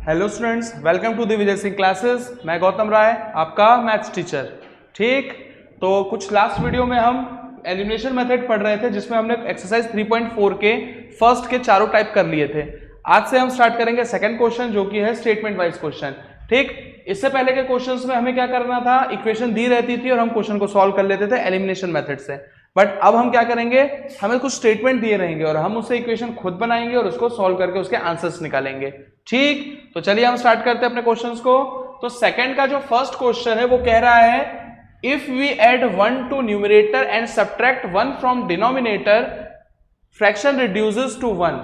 Hello students, welcome to the Vijay Singh classes. मैं गौतम राय, आपका maths teacher. ठीक, तो कुछ लास्ट वीडियो में हम एलिमिनेशन मेथड पढ़ रहे थे जिसमें हमने एक्सरसाइज 3.4 के फर्स्ट के चारों टाइप कर लिए थे। आज से हम स्टार्ट करेंगे सेकंड क्वेश्चन जो कि है स्टेटमेंट वाइज क्वेश्चन। ठीक, इससे पहले के क्वेश्चंस में हमें क्या करना था, इक्वेशन दी रहती थी और हम क्वेश्चन को सॉल्व कर लेते थे एलिमिनेशन मेथड से। बट अब हम क्या करेंगे, हमें कुछ स्टेटमेंट दिए रहेंगे और हम उससे इक्वेशन खुद बनाएंगे और उसको सॉल्व करके उसके आंसर्स निकालेंगे। ठीक, तो चलिए हम स्टार्ट करते हैं अपने क्वेश्चंस को। तो सेकंड का जो फर्स्ट क्वेश्चन है वो कह रहा है if we add 1 to numerator and subtract 1 from denominator fraction reduces to 1।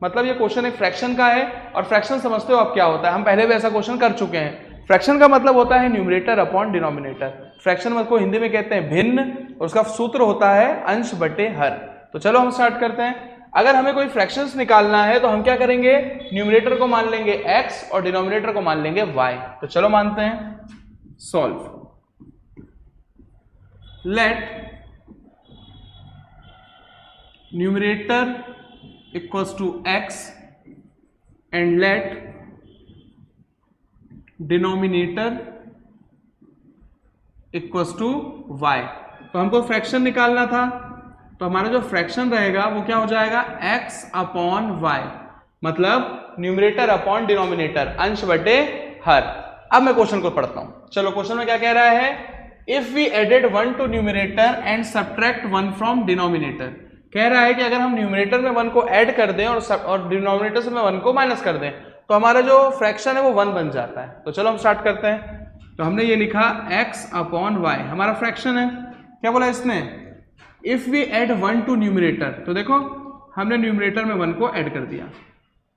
मतलब ये क्वेश्चन एक फ्रैक्शन का है और फ्रैक्शन समझते हो आप क्या होता है, हम पहले भी ऐसा क्वेश्चन कर चुके हैं। फ्रैक्शन का मतलब होता है न्यूमरेटर अपॉन डिनोमिनेटर। फ्रैक्शन मतलब को हिंदी में कहते हैं भिन्न और उसका सूत्र होता है अंश बटे हर। तो चलो हम स्टार्ट करते हैं। अगर हमें कोई फ्रैक्शंस निकालना है तो हम क्या करेंगे, न्यूमरेटर को मान लेंगे x और डिनोमिनेटर को मान लेंगे y। तो चलो मानते हैं, solve. Let numerator equals to x and let denominator equals to y। तो हमको फ्रैक्शन निकालना था, तो हमारा जो फ्रैक्शन रहेगा वो क्या हो जाएगा, x अपॉन y, मतलब न्यूमरेटर अपॉन डिनोमिनेटर, अंश बटे हर। अब मैं क्वेश्चन को पढ़ता हूं। चलो क्वेश्चन में क्या कह रहा है, if we added 1 to numerator and subtract 1 from denominator. कह रहा है कि अगर हम न्यूमरेटर में 1 को ऐड कर दें और डिनोमिनेटर से 1 को माइनस कर दें तो हमारा जो फ्रैक्शन है वो 1 बन जाता है। तो चलो हम स्टार्ट करते हैं। तो हमने ये लिखा x अपॉन y, हमारा फ्रैक्शन है। क्या बोला इसने, if we add 1 to numerator. तो देखो हमने न्यूमरेटर में 1 को ऐड कर दिया।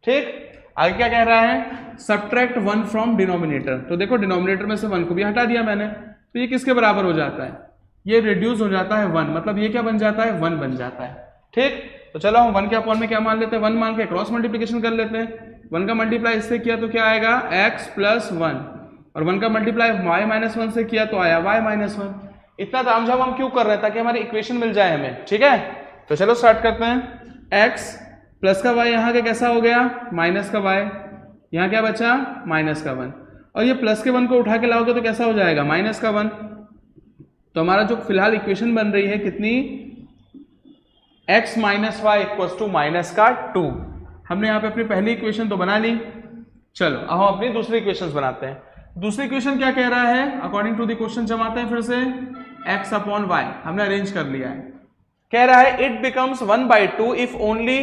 ठीक, आगे क्या कह रहा है, सब्ट्रैक्ट 1 फ्रॉम डिनोमिनेटर। तो देखो डिनोमिनेटर में से 1 को भी हटा दिया मैंने, तो ये किसके बराबर हो जाता है, ये रिड्यूस हो जाता है 1, मतलब ये क्या बन जाता है, 1 बन जाता है। ठीक, तो चलो हम 1 के अपॉन में क्या मान लेते हैं, 1 मान के क्रॉस मल्टीप्लिकेशन कर लेते हैं। 1 का मल्टीप्लाई इससे किया तो क्या आएगा, x प्लस 1, और 1 का मल्टीप्लाई y माइनस 1 से किया तो आया y माइनस 1। इतना तामझाम हम क्यों कर रहे हैं, ताकि हमारी इक्वेशन मिल जाए हमें। ठीक है, तो चलो स्टार्ट करते हैं। x प्लस का y यहाँ के कैसा हो गया, माइनस का y, यहाँ क्या बचा, माइनस का 1, और ये प्लस के 1 को उठा के लाओगे तो कैसा हो जाएगा, माइनस का 1। तो हमारा जो फिलहाल इक्वेशन बन रही है कितनी, x minus y equals to minus का 2। हमने यहाँ पे अपनी पहली इक्वेशन तो बना ली। चलो अब हम अपनी दूसरी इक्वेशन बनाते हैं। दूसरी इक्वेशन क्या कह रहा है, अकॉर्डिंग टू द क्वेश्चन जमाते हैं फिर से, x अपॉन y हमने अरेंज कर लिया है। कह रहा है it becomes 1/2 if only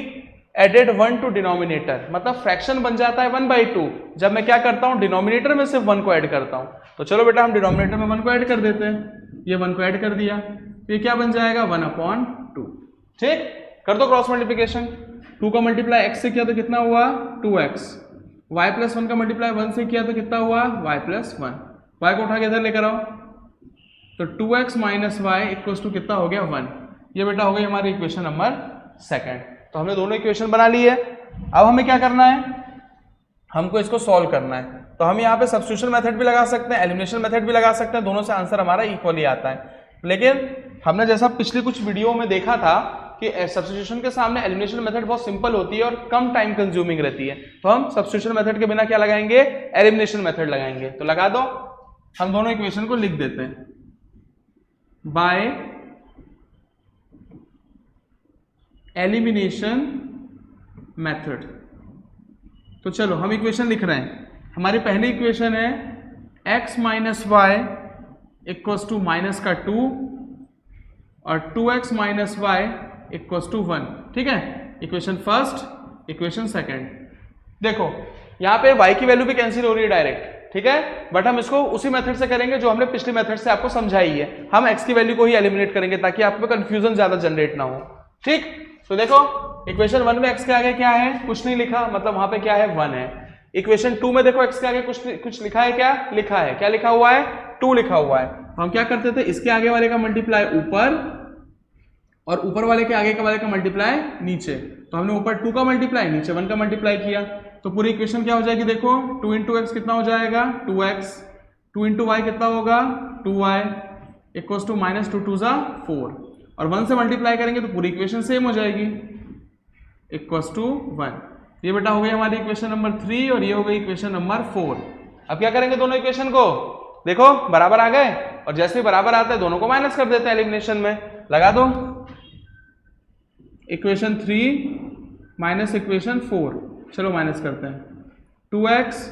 added 1 to denominator. मतलब फ्रैक्शन बन जाता है 1/2 जब मैं क्या करता हूं, डिनोमिनेटर में सिर्फ 1 को ऐड करता हूं। तो चलो बेटा हम डिनोमिनेटर में 1 को ऐड कर देते हैं। ये 1 को ऐड कर दिया तो ये क्या बन जाएगा, 1/2। ठीक, कर दो क्रॉस मल्टीप्लिकेशन। 2 का मल्टीप्लाई x से किया तो कितना हुआ, 2x। y प्लस 1 का मल्टीप्लाई 1 से किया तो कितना हुआ, y प्लस 1। y को उठा के इधर लेकर आओ तो 2x minus y equals to कितना हो गया, 1। ये बेटा हो गई हमारी इक्वेशन नंबर सेकंड। तो हमने दोनों इक्वेशन बना ली है। अब हमें क्या करना है, हमको इसको सॉल्व करना है। तो हम यहाँ पे सब्स्टिट्यूशन मेथड भी लगा सकते हैं, एलिमिनेशन मेथड भी लगा सकते हैं, दोनों से आंसर हमारा इक्वली आता है। लेकिन हमने जैसा पिछली कुछ वीडियो में देखा था कि सब्स्टिट्यूशन के सामने एलिमिनेशन मेथड बहुत सिंपल होती है और कम टाइम कंज्यूमिंग रहती है, तो हम सब्स्टिट्यूशन मेथड के बिना क्या लगाएंगे, एलिमिनेशन मेथड लगाएंगे। तो लगा दो, हम दोनों इक्वेशन को लिख देते हैं, बाय एलिमिनेशन मेथड। तो चलो हम इक्वेशन लिख रहे हैं। हमारी पहली इक्वेशन है x minus y equals to minus का 2 और 2x minus y equals to 1। ठीक है, इक्वेशन फर्स्ट, इक्वेशन सेकंड। देखो यहाँ पे y की वैल्यू भी कैंसिल हो रही है डायरेक्ट। ठीक है, बट हम इसको उसी मेथड से करेंगे जो हमने पिछले मेथड से आपको समझाई है। हम x की वैल्यू को ही एलिमिनेट करेंगे ताकि आप में कंफ्यूजन ज्यादा जनरेट ना हो। ठीक, तो देखो इक्वेशन 1 में x के आगे क्या है, कुछ नहीं लिखा, मतलब वहां पे क्या है, 1 है। इक्वेशन 2 में देखो x के आगे कुछ लिखा है, क्या लिखा है, क्या लिखा हुआ है, 2 लिखा हुआ है। तो हम क्या करते थे, इसके आगे वाले का मल्टीप्लाई ऊपर और ऊपर वाले के आगे वाले का मल्टीप्लाई नीचे। तो हमने ऊपर 2 का मल्टीप्लाई, नीचे 1 का मल्टीप्लाई किया, तो पूरी इक्वेशन क्या हो जाएगी, देखो 2 इंटू एक्स कितना हो जाएगा, 2x, 2 इंटू वाई कितना होगा, 2y इक्वल्स टू माइनस 2 2 ज़ा 4, और 1 से मल्टीप्लाई करेंगे तो पूरी इक्वेशन सेम हो जाएगी, इक्वल्स टू 1। ये बेटा हो गई हमारी इक्वेशन नंबर 3 और ये हो गई इक्वेशन नंबर 4। अब क्या करेंगे दोनों इक्वेशन को, देखो बराबर आ गए और जैसे ही बराबर आते हैं दोनों को माइनस कर देते हैं एलिमिनेशन में। लगा दो इक्वेशन 3 माइनस इक्वेशन 4, चलो माइनस करते हैं। 2x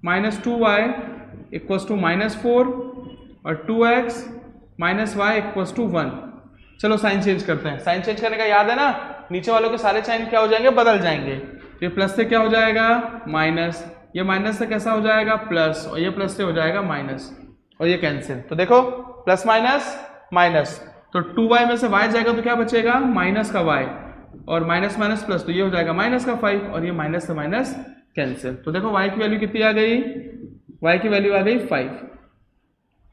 minus 2y equals to -4 और 2x minus y equals to 1। चलो साइन चेंज करते हैं। साइन चेंज करने का याद है ना, नीचे वालों के सारे साइन क्या हो जाएंगे, बदल जाएंगे। ये प्लस से क्या हो जाएगा माइनस, ये माइनस से कैसा हो जाएगा प्लस, और ये प्लस से हो जाएगा माइनस, और ये कैंसिल। तो देखो प्लस माइनस माइनस, तो 2y में से y जाएगा तो क्या बचेगा माइनस का y, और माइनस माइनस प्लस, तो ये हो जाएगा माइनस का 5, और ये माइनस से माइनस कैंसिल। तो देखो y की वैल्यू कितनी आ गई, y की वैल्यू आ गई 5।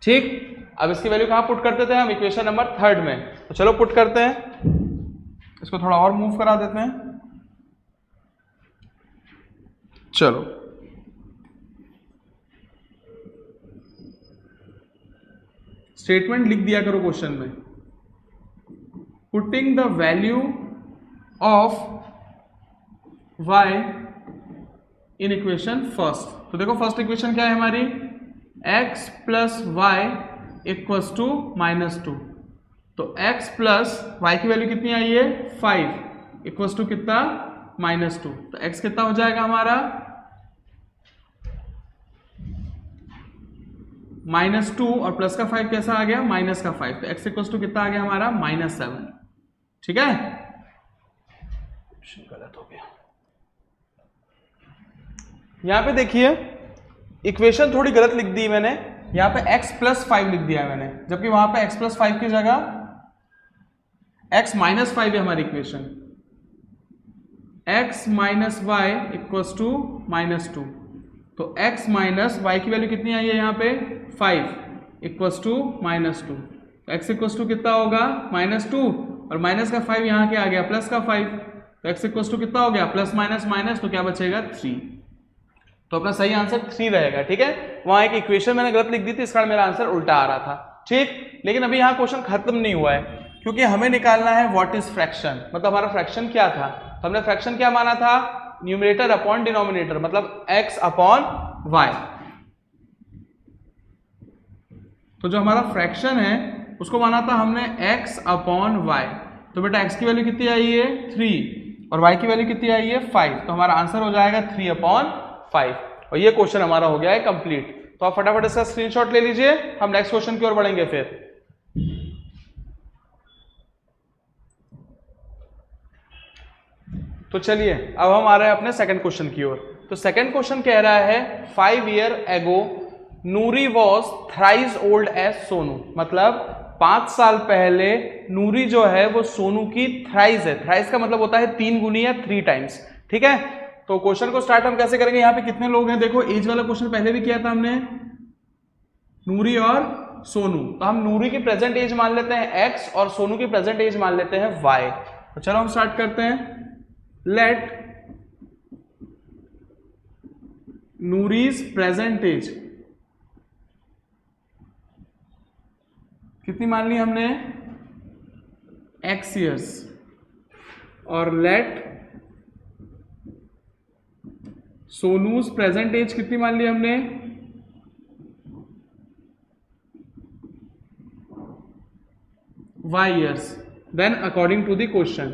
ठीक, अब इसकी वैल्यू कहाँ पुट करते थे हम, इक्वेशन नंबर 3 में। तो चलो पुट करते हैं, इसको थोड़ा और मूव करा देते हैं। चलो स्टेटमेंट लिख दिया करो क्वेश्चन में, putting the value of y in equation first. तो देखो फर्स्ट इक्वेशन क्या है हमारी, x plus y equals to -2। तो x प्लस वाई की वैल्यू कितनी आई है 5 इक्वल्स टू कितना -2। तो x कितना हो जाएगा हमारा -2 और प्लस का 5 कैसा आ गया माइनस का 5। तो x इक्वल्स टू कितना आ गया हमारा -7। ठीक है, गलत हो गया। यहां पे देखिए इक्वेशन थोड़ी गलत लिख दी मैंने, यहां पे x प्लस 5 लिख दिया मैंने, जबकि वहां पे x प्लस 5 की जगह x माइनस 5 है हमारी equation. x minus y equals to -2। तो x माइनस वाई की वैल्यू कितनी आई है यहाँ पे 5 इक्वल्स टू -2। तो x इक्वल्स टू कितना होगा -2 और माइनस का 5 यहाँ के आ गया प्लस का 5। तो x इक्वल्स टू कितना हो गया प्लस माइनस माइनस, तो क्या बचेगा 3। तो अपना सही आंसर 3 रहेगा। ठीक है, वहां एक इक्वेशन मैंने गलत लिख दी थी, इस कारण मेरा आंसर उल्टा आ रहा था। ठीक, लेकिन अभी यहाँ क्वेश्चन खत्म नहीं हुआ है, क्योंकि हमें निकालना है व्हाट इज फ्रैक्शन, मतलब हमारा फ्रैक्शन क्या था। तो हमने फ्रैक्शन क्या माना था, न्यूमरेटर अपॉन डिनोमिनेटर, मतलब x अपॉन y। तो जो हमारा फ्रैक्शन है उसको माना था हमने x अपॉन y। तो बेटा x की वैल्यू कितनी आई है 3 और y की वैल्यू कितनी आई है 5। तो हमारा आंसर हो जाएगा 3/5 और ये क्वेश्चन हमारा हो गया है कंप्लीट। तो आप फटाफट इसका स्क्रीनशॉट ले लीजिए, हम नेक्स्ट क्वेश्चन की ओर बढ़ेंगे फिर। तो चलिए अब हम आ रहे हैं अपने सेकंड क्वेश्चन की ओर। तो सेकंड क्वेश्चन कह रहा है 5 year ago Noori was thrice old as Sonu, मतलब 5 साल पहले नूरी जो है वो सोनू की थ्राइस है। थ्राइस का मतलब होता है 3 गुनी या 3 टाइम्स। ठीक है, तो क्वेश्चन को स्टार्ट हम कैसे करेंगे, यहाँ पे कितने लोग हैं, देखो एज वाला क्वेश्चन पहले भी किया था हमने, नूरी और सोनू। तो हम नूरी की प्रेजेंट एज मान लेते हैं x और सोनू की प्रेजेंट एज मान लेते हैं y। तो चलो हम स्टार्ट करते हैं। लेट नूरीज प्रेजेंट एज कितनी मान ली हमने x years, और लेट सोनूज प्रेजेंट एज कितनी मान ली हमने y years। Then according to the question,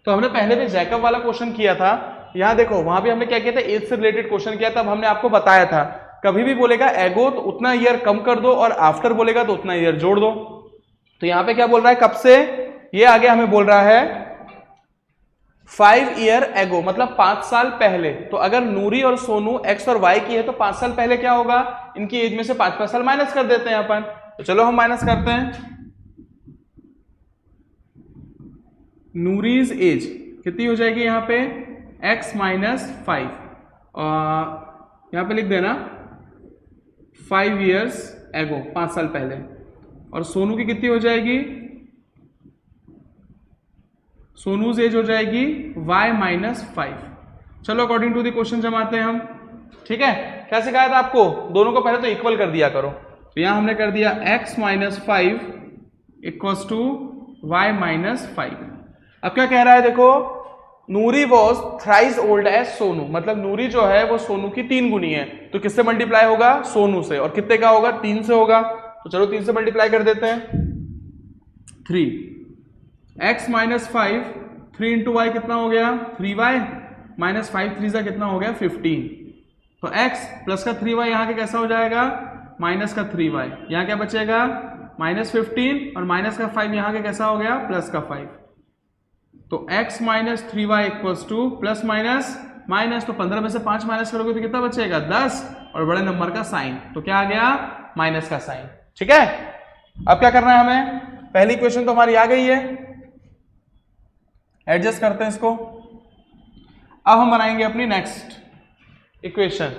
तो हमने पहले भी जैकब वाला क्वेश्चन किया था। यहां देखो वहां भी हमने क्या किया था, एज से रिलेटेड क्वेश्चन किया था। तब हमने आपको बताया था कभी भी बोलेगा एगो तो उतना ईयर कम कर दो और आफ्टर बोलेगा तो उतना ईयर जोड़ दो। तो यहां पे क्या बोल रहा है, कब से, ये आगे हमें बोल रहा है 5 year ago, मतलब 5 साल पहले। तो अगर नूरी और सोनू x और y की है तो 5 साल पहले क्या होगा, इनकी एज में से 5 साल माइनस कर देते हैं अपन। तो चलो हम माइनस करते हैं। नूरीज एज कितनी हो जाएगी यहाँ पे x माइनस 5, यहाँ पे लिख देना 5 years ago, 5 साल पहले। और सोनू की कितनी हो जाएगी, सोनूज एज हो जाएगी y माइनस 5। चलो अकॉर्डिंग टू द क्वेश्चन जमाते हैं हम। ठीक है, क्या सिखाया था आपको, दोनों को पहले तो इक्वल कर दिया करो। तो यहां हमने कर दिया x minus 5 equals to y minus 5। अब क्या कह रहा है देखो, Noori was thrice old as Sonu, मतलब नूरी जो है वो सोनू की 3 गुनी है, तो किससे मल्टीप्लाई होगा? सोनू से। और कितने का होगा? 3 से होगा। तो चलो 3 से मल्टीप्लाई कर देते हैं। 3 x माइनस 5, 3 इंटू वाई कितना हो गया? 3y माइनस 5 3 से कितना हो गया? 15। तो x प्लस का 3y यहाँ के कैसा हो जाएगा? माइनस का 3y, यहाँ क्या बचेगा? माइनस 15, और माइनस का 5 यहाँ के कैसा हो गया? प्लस का 5। तो x minus 3y equals to plus minus minus, तो 15 में से 5 माइनस करोगे तो कितना बचेगा? 10, और बड़े नंबर का साइन, तो क्या आ गया? माइनस का साइन। ठीक है, अब क्या करना है हमें? पहली इक्वेशन तो हमारी आ गई है, एडजस्ट करते हैं इसको। अब हम बनाएंगे अपनी नेक्स्ट इक्वेशन।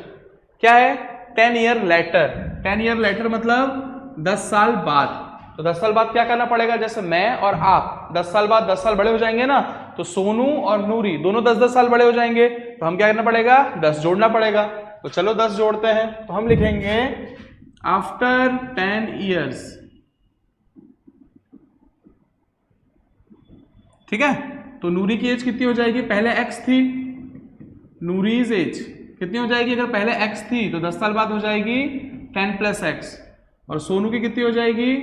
क्या है? 10 ईयर लेटर। 10 ईयर लेटर मतलब 10 साल बाद। तो 10 साल बाद क्या करना पड़ेगा? जैसे मैं और आप 10 साल बाद 10 साल बड़े हो जाएंगे ना, तो सोनू और नूरी दोनों 10-10 साल बड़े हो जाएंगे, तो हम क्या करना पड़ेगा? 10 जोड़ना पड़ेगा। तो चलो 10 जोड़ते हैं। तो हम लिखेंगे आफ्टर 10 ईयर्स। ठीक है, तो नूरी की एज कितनी हो जाएगी? पहले x थी, नूरीज एज कितनी हो जाएगी? अगर पहले x थी तो 10 साल बाद हो जाएगी 10 प्लस x। और सोनू की कितनी हो जाएगी?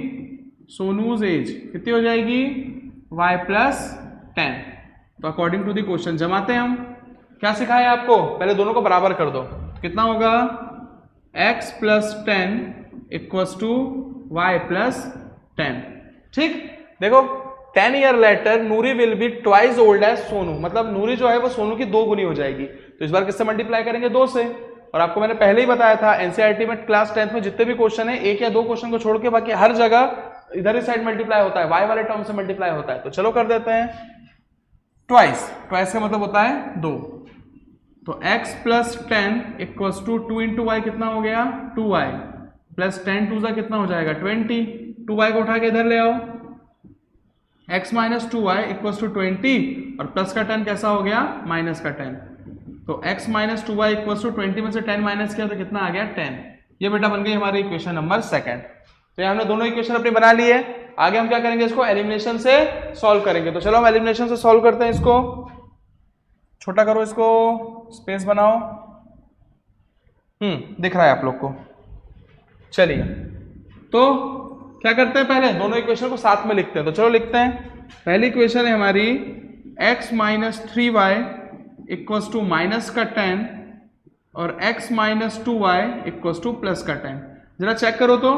सोनूज एज कितनी हो जाएगी? y plus 10। तो अकॉर्डिंग टू द क्वेश्चन जमाते हैं हम। क्या सिखाया आपको? पहले दोनों को बराबर कर दो। कितना होगा? x plus 10 equals to y plus 10। ठीक, देखो 10 year later Noori will be twice old as Sonu, मतलब नूरी जो है वो सोनू की 2 गुनी हो जाएगी। तो इस बार किससे मल्टीप्लाई करेंगे? 2 से। और आपको मैंने पहले ही बताया था एनसीईआरटी में क्लास 10th में जितने भी क्वेश्चन है, 1 या 2 क्वेश्चन को छोड़ के बाकी हर जगह इधर ही साइड मल्टीप्लाई होता है, y वाले टर्म से मल्टीप्लाई होता है। तो चलो कर देते हैं ट्वाइस। ट्वाइस का मतलब होता है 2। तो x plus 10 equals to 2 into y कितना हो गया? 2y प्लस 10 2 कितना हो जाएगा? 20। 2y को उठा के इधर ले आओ, x minus 2y equals to 20, और प्लस का 10 कैसा हो गया? माइनस का 10। तो x minus 2y equals to 20 में से 10 माइनस किया तो कितना आ गया? 10। ये बेटा बन गई हमारी इक्वेशन नंबर 2। तो ये हमने दोनों इक्वेशन अपनी बना ली है। आगे हम क्या करेंगे? इसको एलिमिनेशन से सॉल्व करेंगे। तो चलो हम एलिमिनेशन से सॉल्व करते हैं। इसको छोटा करो, इसको स्पेस बनाओ। दिख रहा है आप लोग को? चलिए, तो क्या करते हैं? पहले दोनों इक्वेशन को साथ में लिखते हैं। तो चलो लिखते हैं। पहली इक्वेशन है हमारी x minus 3y equals to minus का 10 और x minus 2y equals to plus का 10। जरा चेक करो तो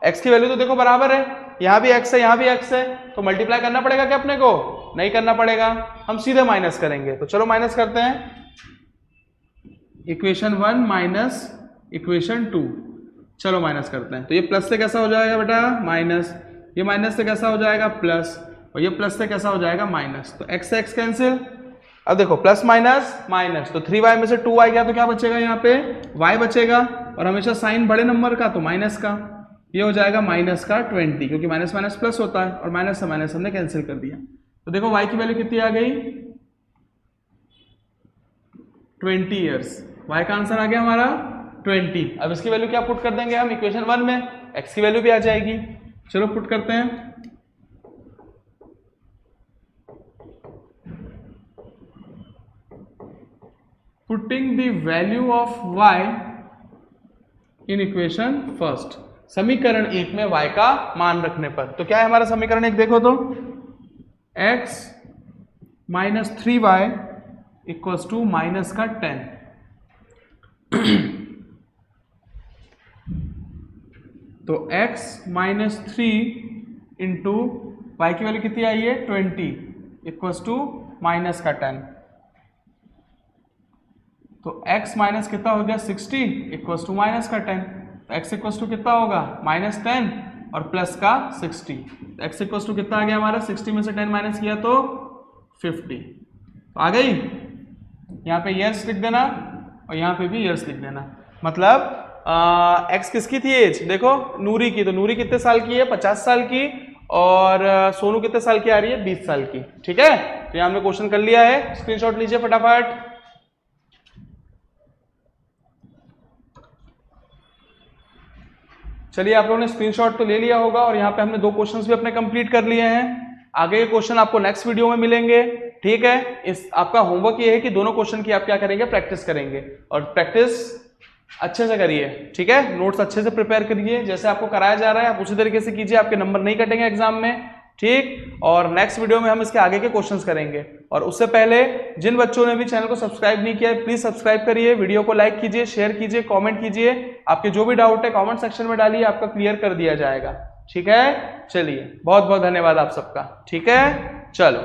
x की वैल्यू तो देखो बराबर है, यहाँ भी x है यहाँ भी x है, तो मल्टीप्लाई करना पड़ेगा क्या अपने को? नहीं करना पड़ेगा, हम सीधे माइनस करेंगे। तो चलो माइनस करते हैं। इक्वेशन 1 माइनस इक्वेशन 2, चलो माइनस करते हैं। तो ये प्लस से कैसा हो जाएगा बेटा? माइनस। ये माइनस से कैसा हो जाएगा? प्लस। और ये प्लस से कैसा हो जाएगा? माइनस। तो x से x कैंसिल। अब देखो प्लस माइनस माइनस, तो 3y में से 2y गया तो क्या बचेगा? यहाँ पे y बचेगा, और हमेशा साइन बड़े नंबर का तो माइनस का, ये हो जाएगा माइनस का 20, क्योंकि माइनस माइनस प्लस होता है, और माइनस से माइनस हमने कैंसिल कर दिया। तो देखो y की वैल्यू कितनी आ गई? 20 ईयर्स। y का आंसर आ गया हमारा 20। अब इसकी वैल्यू क्या पुट कर देंगे हम इक्वेशन 1 में? x की वैल्यू भी आ जाएगी। चलो पुट करते हैं। Putting the value of y in equation first. समीकरण 1 में y का मान रखने पर। तो क्या है हमारा समीकरण 1? देखो तो x minus 3y equals to minus का 10। तो x माइनस 3 इंटू वाई की वैल्यू कितनी आई है? 20 इक्वल्स टू माइनस का 10। तो x माइनस कितना हो गया? 60 इक्वल्स टू माइनस का 10। तो x इक्वल्स टू कितना होगा? माइनस 10 और प्लस का 60। तो x इक्वल्स टू कितना आ गया हमारा? 60 में से 10 माइनस किया तो 50। तो आ गई। यहाँ पे ईयर्स लिख देना और यहाँ पे भी ईयर्स लिख देना। मतलब x किसकी थी एज? देखो नूरी की। तो नूरी कितने साल की है? 50 साल की। और सोनू कितने साल की आ रही है? 20 साल की। ठीक है, तो यहाँ हमने क्वेश्चन कर लिया है। स्क्रीनशॉट लीजिए फटाफट। चलिए, आप लोगों ने स्क्रीनशॉट तो ले लिया होगा, और यहाँ पे हमने 2 क्वेश्चंस भी अपने कंप्लीट कर लिए हैं। आगे के क्वेश्चन आपको नेक्स्ट वीडियो में मिलेंगे। ठीक है, इस आपका होमवर्क ये है कि दोनों क्वेश्चन की आप क्या करेंगे, प्रैक्टिस करेंगे, और प्रैक्टिस अच्छे से करिए, ठीक है। नोट्स अच्छे से प्रिपेयर करिए, जैसे आपको कराया जा रहा है आप उसी तरीके से कीजिए, आपके नंबर नहीं कटेंगे एग्जाम में, ठीक। और नेक्स्ट वीडियो में हम इसके आगे के क्वेश्चंस करेंगे। और उससे पहले जिन बच्चों ने भी चैनल को सब्सक्राइब नहीं किया है प्लीज सब्सक्राइब करिए, वीडियो को लाइक कीजिए, शेयर कीजिए, कमेंट कीजिए, आपके जो भी डाउट है कमेंट सेक्शन में डालिए, आपका क्लियर कर दिया जाएगा, ठीक है। चलिए बहुत बहुत धन्यवाद आप सबका, ठीक है, चलो।